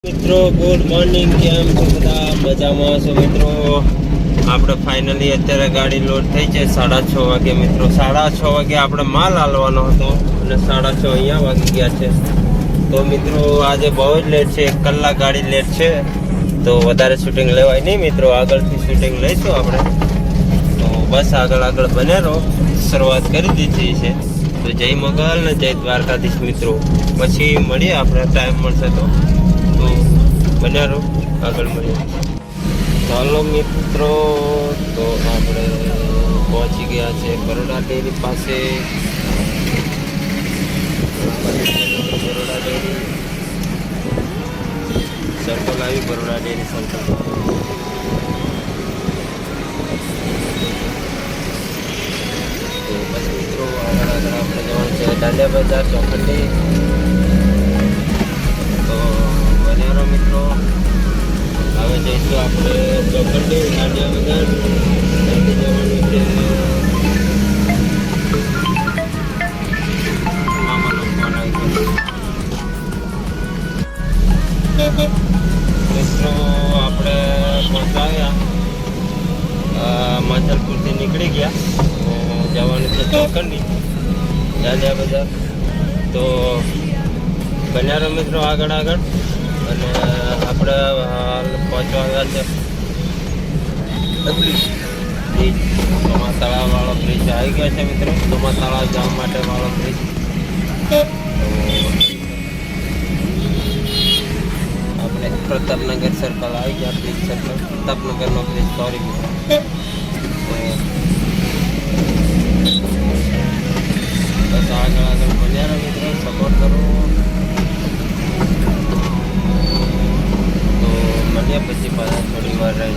મિત્રો good morning, કેમ છો બધા? મજામાં છો મિત્રો? આપણે ફાઇનલી અત્યારે ગાડી લોડ થઈ છે 6:30 વાગે મિત્રો. 6:30 વાગે આપણે માલ હાલવાનો હતો અને 6:30 અહીંયા વાગી ગયા છે. તો મિત્રો આજે બહુ જ લેટ છે, 1 કલાક ગાડી લેટ છે. તો વધારે શૂટિંગ લેવાય નહીં મિત્રો, આગળથી શૂટિંગ લઈશું આપણે. તો બસ આગળ બને રહો, શરૂઆત કરી દીધી છે. તો જય મોગલ ને જય દ્વારકાધીશ મિત્રો. પછી મળીએ આપણે, ટાઈમ મળશે તો બન્યા રહો, આગળ મળીએ. ચાલો મિત્રો, તો આપણે પહોંચી ગયા છે બરોડા ડેરી પાસે. બરોડા ડેરી સર્કલ આવી, બરોડા ડેરી સર્કલ. તો બસ મિત્રો આગળ આપણે જવાનું છે દાંડિયા બજાર ચોકડી. તો બન્યા રહો મિત્રો, હવે જઈશું આપણે ચોકડી દાંડિયા બજાર. જવાનું છે મામાનો ફોન આવી ગયો મિત્રો. આપણે પહોંચાવ્યા માંજલપુરથી નીકળી ગયા, જવાનું છે ચોકડી દાંડિયા બજાર. તો બન્યા રહો મિત્રો આગળ. અને આપણે હાલ પહોંચવા આવ્યા છે સોમા તળાવ વાળો બ્રિજ આવી ગયા છે મિત્રો. સોમા તળાવ જવા માટે વાળો બ્રિજ. આપણે પ્રતાપનગર સર્કલ આવી ગયા, બ્રિજ સર્કલ પ્રતાપનગરનો બ્રિજ, સોરી મિત્રો. બસ આગળ બન્યા રહો મિત્રો, સપોર્ટ કરો. તો મળ્યા પછી પાછા થોડી વાર રહી.